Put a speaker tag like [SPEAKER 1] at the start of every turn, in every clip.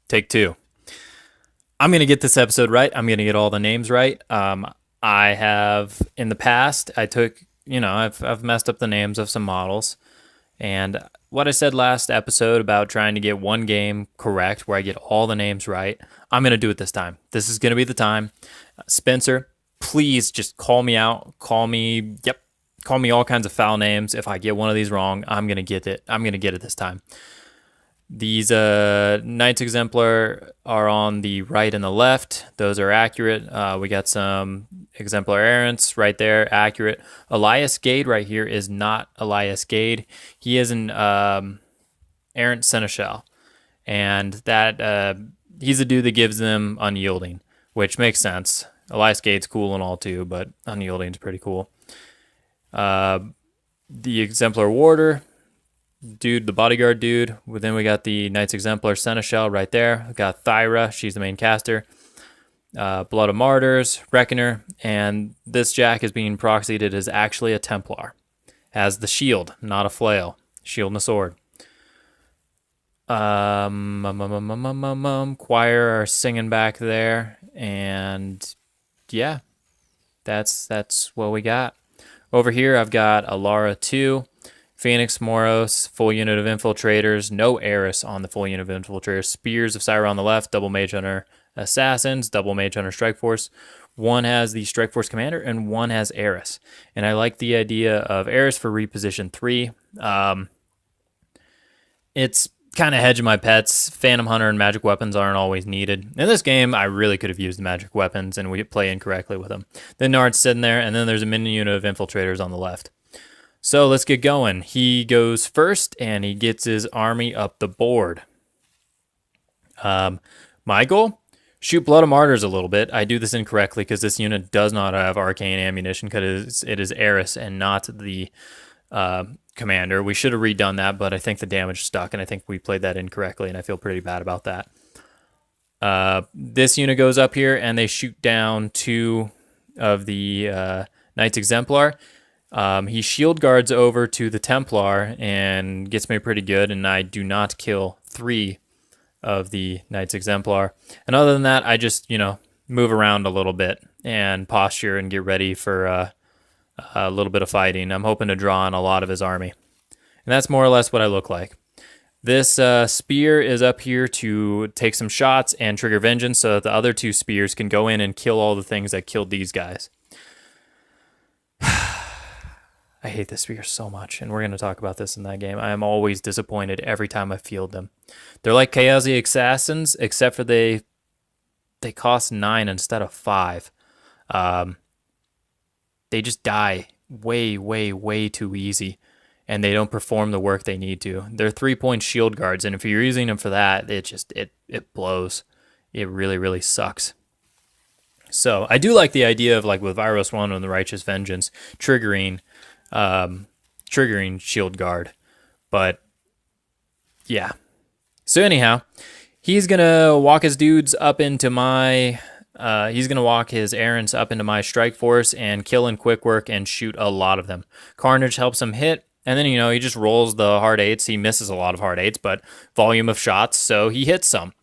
[SPEAKER 1] Take two. I'm going to get this episode right. I'm going to get all the names right. I have, in the past, I've messed up the names of some models. And what I said last episode about trying to get one game correct where I get all the names right, I'm going to do it this time. This is going to be the time. Spencer, please just call me out. Call me all kinds of foul names. If I get one of these wrong, I'm going to get it. I'm going to get it this time. These Knights Exemplar are on the right and the left. Those are accurate. We got some Exemplar Errants right there, accurate. Elias Gade right here is not Elias Gade. He is an Errant Seneschal. And that he's the dude that gives them Unyielding, which makes sense. Elias Gade's cool and all too, but Unyielding's pretty cool. The Exemplar Warder, dude, the bodyguard dude. Then we got the Knights Exemplar Seneschal right there. We got Thyra, she's the main caster. Blood of Martyrs, Reckoner, and this Jack is being proxied. It is actually a Templar. Has the shield, not a flail. Shield and a sword. Choir are singing back there, and yeah, that's what we got. Over here, I've got Elara 2, Phoenix Moros, full unit of infiltrators, no eiryss on the full unit of infiltrators, Spears of Scyrah on the left, double Mage Hunter assassins, double Mage Hunter strike force. One has the strike force commander, and one has eiryss. And I like the idea of eiryss for reposition 3. It's kind of hedging my pets. Phantom Hunter and magic weapons aren't always needed. In this game, I really could have used the magic weapons, and we play incorrectly with them. Then Narn's sitting there, and then there's a mini unit of infiltrators on the left. So let's get going. He goes first, and he gets his army up the board. My goal? Shoot Blood of Martyrs a little bit. I do this incorrectly because this unit does not have arcane ammunition because it is eiryss and not the commander. We should have redone that, but I think the damage stuck, and I think we played that incorrectly, and I feel pretty bad about that. This unit goes up here, and they shoot down 2 of the Knights Exemplar. He shield guards over to the Templar and gets me pretty good, and I do not kill 3 of the Knights Exemplar. And other than that, I just, move around a little bit and posture and get ready for a little bit of fighting. I'm hoping to draw on a lot of his army. And that's more or less what I look like. This spear is up here to take some shots and trigger vengeance so that the other 2 spears can go in and kill all the things that killed these guys. I hate this spear so much, and we're going to talk about this in that game. I am always disappointed every time I field them. They're like Chaosic Assassins, except for they cost 9 instead of 5. They just die way, way, way too easy, and they don't perform the work they need to. They're 3-point shield guards, and if you're using them for that, it blows. It really, really sucks. So I do like the idea of, like with Virus 1 and the Righteous Vengeance, triggering shield guard, but yeah. So anyhow, he's gonna walk his dudes up into my he's gonna walk his errands up into my strike force and kill in quick work and shoot a lot of them. Carnage helps him hit, and then he just rolls the hard 8s. He misses a lot of hard 8s, but volume of shots, so he hits some.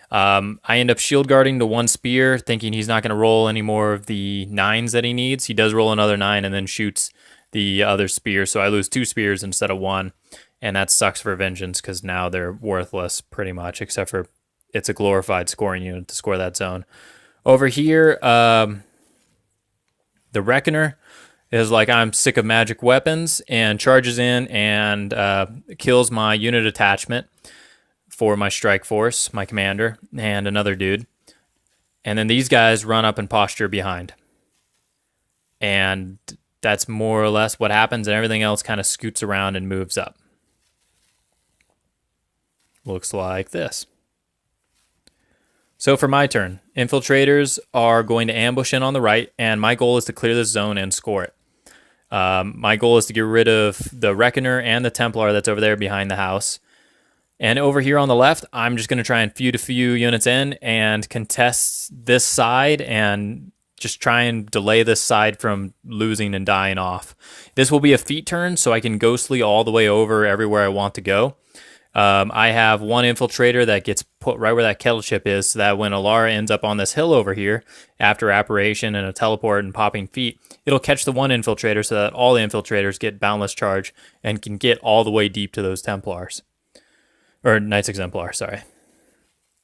[SPEAKER 1] I end up shield guarding the 1 spear, thinking he's not going to roll any more of the 9s that he needs. He does roll another 9 and then shoots the other spear, so I lose 2 spears instead of 1, and that sucks for vengeance because now they're worthless pretty much, except for it's a glorified scoring unit to score that zone. Over here, the Reckoner is like, I'm sick of magic weapons, and charges in and kills my unit attachment for my strike force, my commander, and another dude. And then these guys run up and posture behind. And that's more or less what happens, and everything else kind of scoots around and moves up. Looks like this. So for my turn, infiltrators are going to ambush in on the right, and my goal is to clear this zone and score it. My goal is to get rid of the Reckoner and the Templar that's over there behind the house. And over here on the left, I'm just going to try and feud a few units in and contest this side and just try and delay this side from losing and dying off. This will be a feat turn, so I can ghostly all the way over everywhere I want to go. I have one infiltrator that gets put right where that kettle chip is, so that when Elara ends up on this hill over here, after apparition and a teleport and popping feet, it'll catch the one infiltrator so that all the infiltrators get boundless charge and can get all the way deep to those Templars. Or Knights Exemplar, sorry.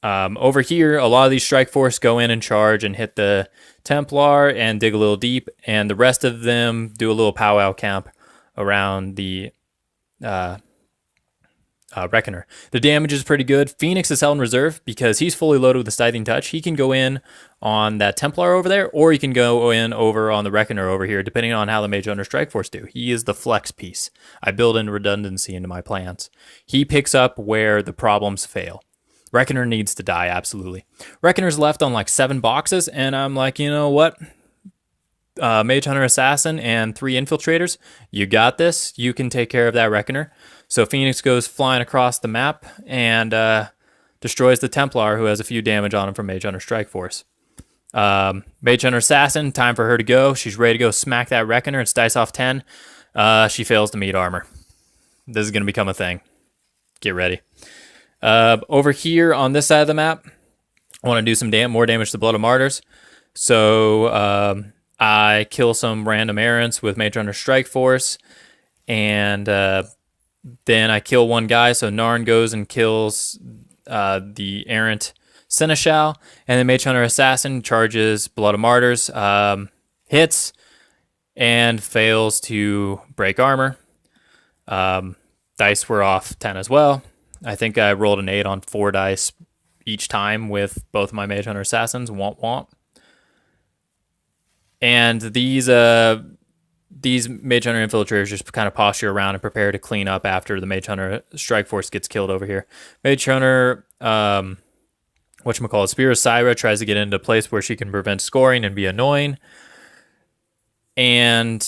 [SPEAKER 1] Over here, a lot of these strike force go in and charge and hit the Templar and dig a little deep, and the rest of them do a little powwow camp around the Reckoner. The damage is pretty good. Phoenix is held in reserve because he's fully loaded with the Scything Touch. He can go in on that Templar over there, or he can go in over on the Reckoner over here, depending on how the Mage Hunter Strike Force do. He is the flex piece. I build in redundancy into my plans. He picks up where the problems fail. Reckoner needs to die, absolutely. Reckoner's left on like 7 boxes, and I'm like, you know what? Mage Hunter Assassin and 3 infiltrators, you got this. You can take care of that Reckoner. So Phoenix goes flying across the map and destroys the Templar, who has a few damage on him from Mage Hunter Strike Force. Mage Hunter Assassin, time for her to go. She's ready to go smack that Reckoner. It's dice off 10. She fails to meet armor. This is going to become a thing. Get ready. Over here on this side of the map, I want to do some more damage to Blood of Martyrs. So I kill some random Errants with Mage Hunter Strike Force, and then I kill one guy. So Narn goes and kills the Errant Seneschal, and then Mage Hunter Assassin charges Blood of Martyrs, hits, and fails to break armor. Dice were off 10 as well. I think I rolled an 8 on 4 dice each time with both my Mage Hunter Assassins. Womp womp. And these Mage Hunter Infiltrators just kind of posture around and prepare to clean up after the Mage Hunter Strike Force gets killed over here. Mage Hunter, whatchamacallit, Spear of Scyrah tries to get into a place where she can prevent scoring and be annoying. And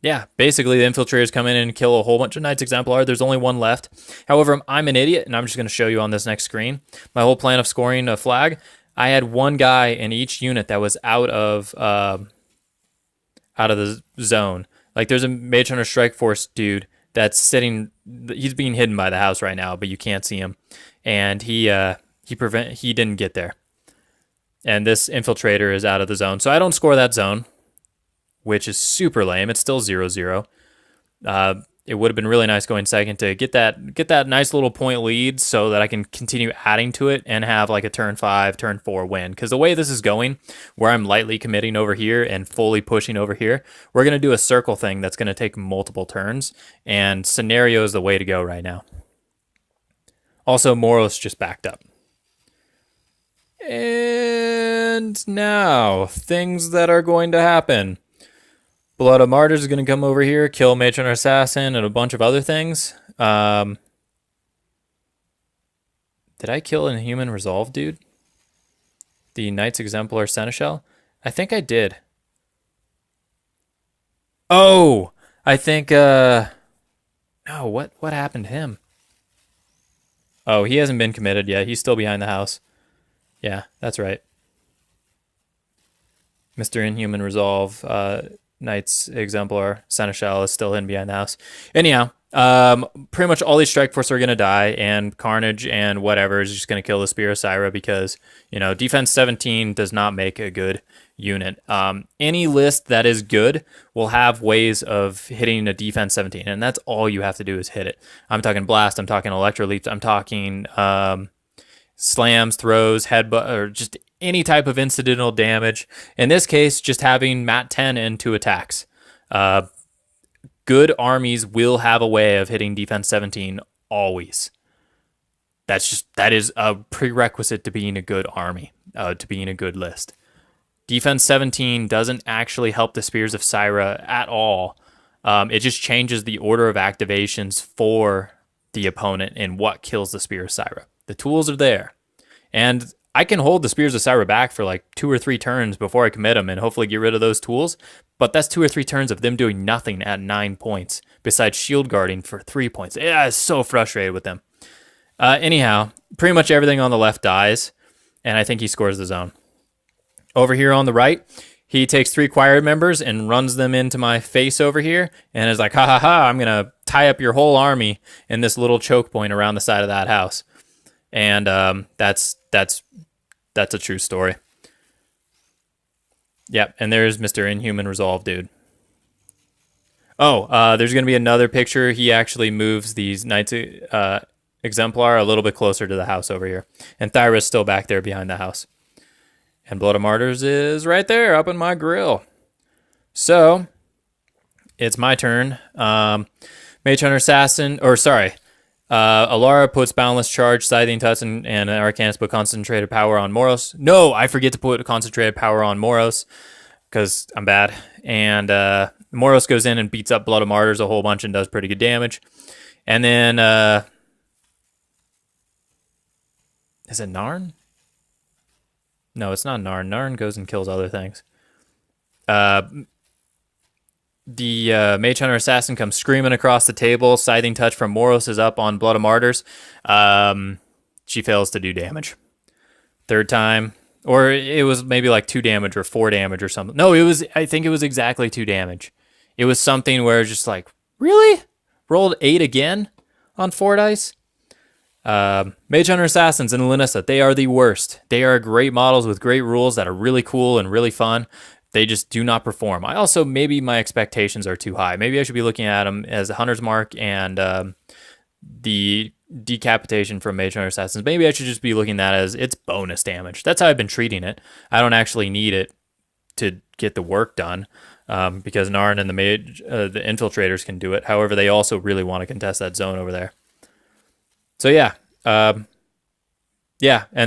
[SPEAKER 1] yeah, basically the infiltrators come in and kill a whole bunch of Knights Exemplar. There's only one left. However, I'm an idiot, and I'm just going to show you on this next screen. My whole plan of scoring a flag, I had one guy in each unit that was out of the zone. Like there's a Mage Hunter Strike Force dude that's sitting. He's being hidden by the house right now, but you can't see him, and he didn't get there. And this infiltrator is out of the zone, so I don't score that zone, which is super lame. It's still 0-0. It would have been really nice going second to get that nice little point lead so that I can continue adding to it and have like a turn 5, turn 4 win. Because the way this is going, where I'm lightly committing over here and fully pushing over here, we're going to do a circle thing that's going to take multiple turns, and scenario is the way to go right now. Also, Moros just backed up. And now, things that are going to happen. Blood of Martyrs is going to come over here, kill Mage Hunter Assassin and a bunch of other things. Did I kill a human resolve dude? The Knights Exemplar Seneschal? I think I did. Oh! I think, no, what happened to him? Oh, he hasn't been committed yet. He's still behind the house. Yeah, that's right. Mr. Inhuman Resolve, Knights Exemplar Seneschal is still hidden behind the house. Anyhow, pretty much all these Strike Force are going to die, and Carnage and whatever is just going to kill the Spear of Scyrah because, you know, defense 17 does not make a good unit. Any list that is good will have ways of hitting a defense 17, and that's all you have to do is hit it. I'm talking blast, I'm talking electro leaps, I'm talking slams, throws, headbutt, or just any type of incidental damage. In this case, just having Mat 10 and 2 attacks. Good armies will have a way of hitting defense 17 always. That is a prerequisite to being a good army, to being a good list. Defense 17 doesn't actually help the Spears of Scyrah at all. It just changes the order of activations for the opponent and what kills the Spear of Scyrah. The tools are there. And I can hold the Spears of Scyrah back for like 2 or 3 turns before I commit them and hopefully get rid of those tools. But that's 2 or 3 turns of them doing nothing at 9 points besides shield guarding for 3 points. Yeah, I was so frustrated with them. Anyhow, pretty much everything on the left dies, and I think he scores the zone. Over here on the right, He takes 3 choir members and runs them into my face over here and is like, ha ha ha, I'm going to tie up your whole army in this little choke point around the side of that house. And that's a true story. Yep, and there's Mr. Inhuman Resolve, dude. Oh, there's going to be another picture. He actually moves these Knights Exemplar a little bit closer to the house over here. And Thyra is still back there behind the house. And Blood of Martyrs is right there up in my grill. So, it's my turn. Mage Hunter Assassin, Elara puts Boundless Charge, Scything Touch, and Arcanist put Concentrated Power on Moros. No, I forget to put Concentrated Power on Moros because I'm bad. And Moros goes in and beats up Blood of Martyrs a whole bunch and does pretty good damage. And then, is it Narn? No, it's not Narn. Narn goes and kills other things. The Mage Hunter Assassin comes screaming across the table. Scything Touch from Moros is up on Blood of Martyrs. She fails to do damage. Third time. Or it was maybe like 2 damage or 4 damage or something. No, I think it was exactly 2 damage. It was something where it's just like, really? Rolled 8 again on 4 dice? Mage Hunter Assassins and Linissa, they are the worst. They are great models with great rules that are really cool and really fun. They just do not perform. Maybe my expectations are too high. Maybe I should be looking at them as a Hunter's Mark and the decapitation from Mage Hunter Assassins. Maybe I should just be looking at that as it's bonus damage. That's how I've been treating it. I don't actually need it to get the work done because Narn and the infiltrators can do it. However, they also really want to contest that zone over there. So yeah, and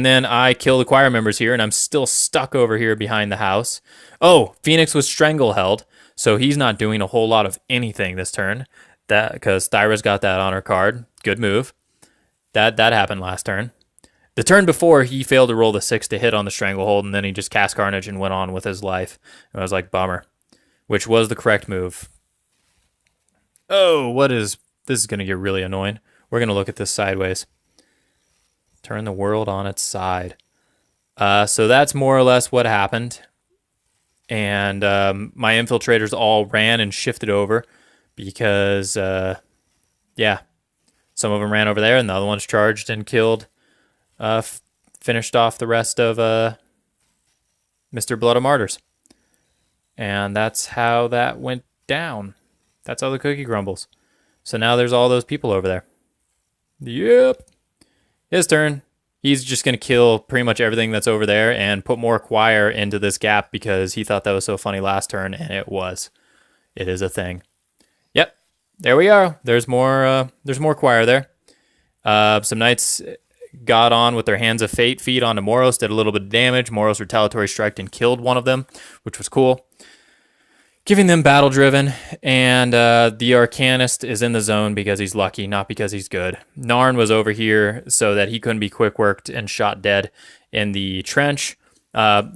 [SPEAKER 1] then I kill the choir members here, and I'm still stuck over here behind the house. Oh, Phoenix was strangle-held, so he's not doing a whole lot of anything this turn. That because Thyra's got that on her card. Good move. That happened last turn. The turn before, he failed to roll the 6 to hit on the stranglehold, and then he just cast Carnage and went on with his life. And I was like, bummer. Which was the correct move. Oh, this is going to get really annoying. We're going to look at this sideways. Turn the world on its side. So that's more or less what happened. And my infiltrators all ran and shifted over because, some of them ran over there and the other ones charged and killed, finished off the rest of Mr. Blood of Martyrs. And that's how that went down. That's how the cookie crumbles. So now there's all those people over there. Yep. His turn. He's just going to kill pretty much everything that's over there and put more choir into this gap because he thought that was so funny last turn, and it was. It is a thing. Yep. There we are. There's more choir there. Some knights got on with their Hands of Fate feed onto Moros, did a little bit of damage. Moros retaliatory striked and killed one of them, which was cool. Giving them battle driven, and the Arcanist is in the zone because he's lucky, not because he's good. Narn was over here so that he couldn't be quick worked and shot dead in the trench.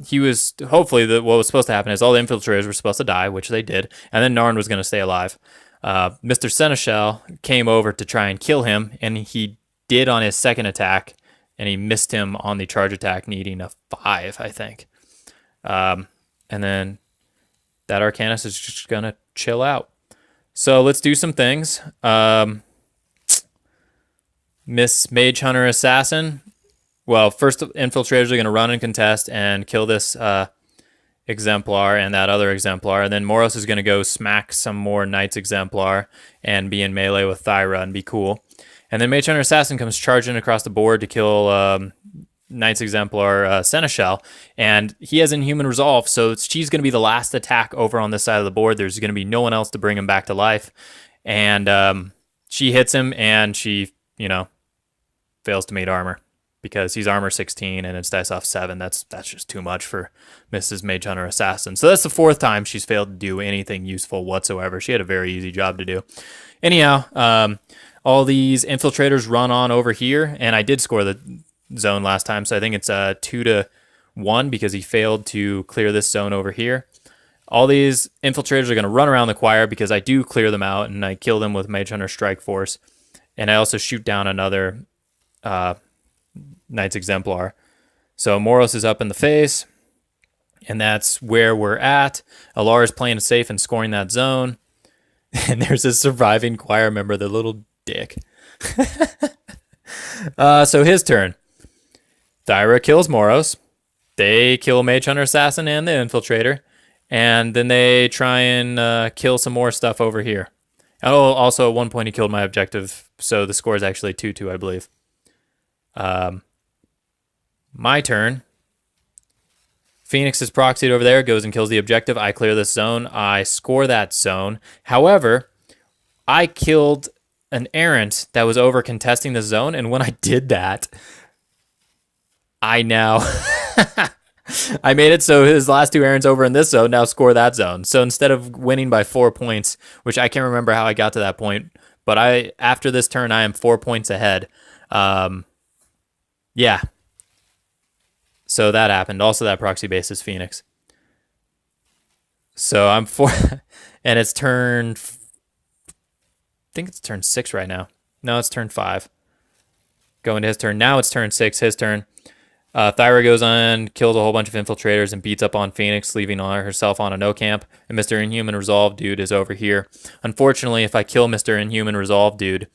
[SPEAKER 1] He was hopefully what was supposed to happen is all the infiltrators were supposed to die, which they did, and then Narn was going to stay alive. Mr. Seneschal came over to try and kill him, and he did on his second attack, and he missed him on the charge attack, needing a 5, I think. And then that Arcanist is just going to chill out. So let's do some things. Miss Mage Hunter Assassin. Well, first infiltrators are going to run and contest and kill this Exemplar and that other Exemplar. And then Moros is going to go smack some more Knights Exemplar and be in melee with Thyra and be cool. And then Mage Hunter Assassin comes charging across the board to kill Knights Exemplar Seneschal, and he has Inhuman Resolve, so she's going to be the last attack over on this side of the board. There's going to be no one else to bring him back to life, and she hits him, and she, fails to meet armor because he's armor 16 and it's dice off 7. That's just too much for Mrs. Mage Hunter Assassin. So that's the 4th time she's failed to do anything useful whatsoever. She had a very easy job to do. Anyhow, all these infiltrators run on over here, and I did score the zone last time, so I think it's 2-1 because he failed to clear this zone over here. All these infiltrators are going to run around the choir because I do clear them out and I kill them with Mage Hunter Strike Force, and I also shoot down another Knights Exemplar. So Moros is up in the face, And that's where we're at. Elara's playing it safe and scoring that zone. And there's a surviving choir member, the little dick. So his turn. Thyra kills Moros. They kill Mage Hunter, Assassin, and the Infiltrator. And then they try and kill some more stuff over here. Oh, also at one point he killed my objective, so the score is actually 2-2, I believe. My turn. Phoenix is proxied over there, goes and kills the objective. I clear this zone. I score that zone. However, I killed an Errant that was over contesting the zone, and when I did that, I now... I made it so his last 2 errands over in this zone now score that zone. So instead of winning by 4 points, which I can't remember how I got to that point, but after this turn, I am 4 points ahead. Yeah. So that happened. Also, that proxy base is Phoenix. So I'm 4, and it's turn... I think it's turn 6 right now. No, it's turn 5. Going to his turn. Now it's turn 6, his turn. Thyra goes on, kills a whole bunch of infiltrators, and beats up on Phoenix, leaving herself on a no camp. And Mr. Inhuman Resolve dude is over here. Unfortunately, if I kill Mr. Inhuman Resolve dude,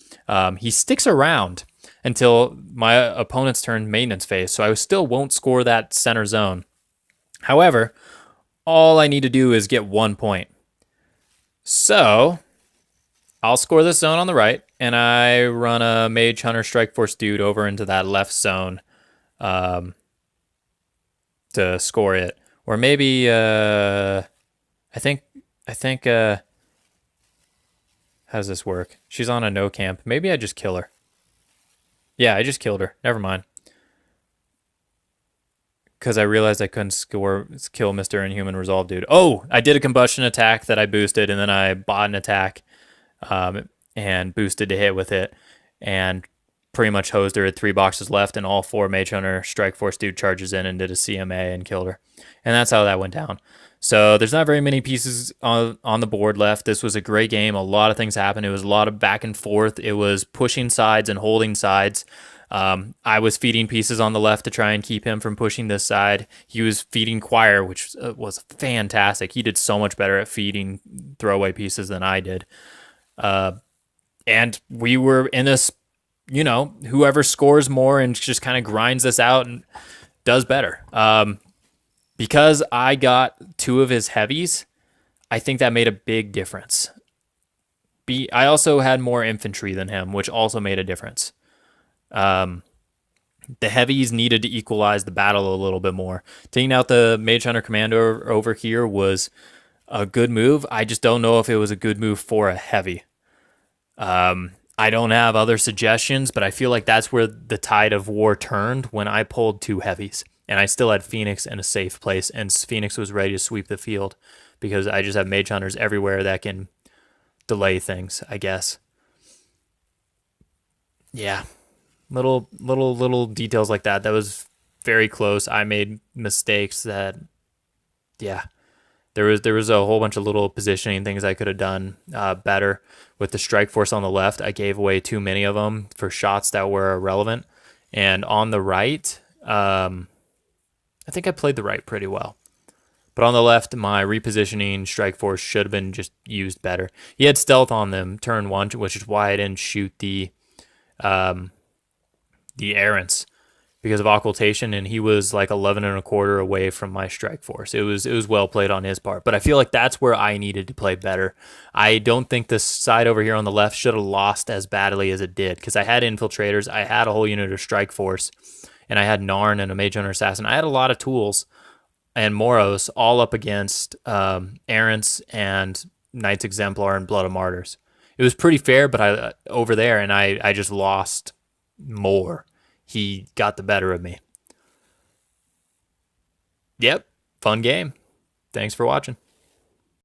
[SPEAKER 1] he sticks around until my opponent's turn maintenance phase, so I still won't score that center zone. However, all I need to do is get 1 point. So I'll score this zone on the right, and I run a Mage Hunter Strike Force dude over into that left zone. To score it, or maybe I think how does this work? She's on a no camp. Maybe I just kill her. Yeah, I just killed her. Never mind. Because I realized I couldn't kill Mr. Inhuman Resolve dude. Oh, I did a combustion attack that I boosted, and then I bought an attack and boosted to hit with it, and pretty much hosed her at 3 boxes left, and all 4 Mage Hunter Strike Force dude charges in and did a CMA and killed her. And that's how that went down. So there's not very many pieces on the board left. This was a great game. A lot of things happened. It was a lot of back and forth. It was pushing sides and holding sides. I was feeding pieces on the left to try and keep him from pushing this side. He was feeding Choir, which was fantastic. He did so much better at feeding throwaway pieces than I did. And we were in this, whoever scores more and just kind of grinds this out and does better. Because I got 2 of his heavies, I think that made a big difference. I also had more infantry than him, which also made a difference. The heavies needed to equalize the battle a little bit more. Taking out the Mage Hunter Commander over here was a good move. I just don't know if it was a good move for a heavy. I don't have other suggestions, but I feel like that's where the tide of war turned when I pulled 2 heavies. And I still had Phoenix in a safe place, and Phoenix was ready to sweep the field because I just have Mage Hunters everywhere that can delay things, I guess. Yeah. Little details like that. That was very close. I made mistakes that, yeah. There was a whole bunch of little positioning things I could have done better. With the Strike Force on the left, I gave away too many of them for shots that were irrelevant. And on the right, I think I played the right pretty well. But on the left, my repositioning Strike Force should have been just used better. He had stealth on them turn 1, which is why I didn't shoot the Errants because of occultation, and he was like 11 and a quarter away from my Strike Force. It was well played on his part, but I feel like that's where I needed to play better. I don't think this side over here on the left should have lost as badly as it did because I had infiltrators, I had a whole unit of Strike Force, and I had Narn and a Mage Hunter Assassin. I had a lot of tools and Moros all up against Errants and Knights Exemplar and Blood of Martyrs. It was pretty fair, but over there, and I just lost more. He got the better of me. Yep, fun game. Thanks for watching.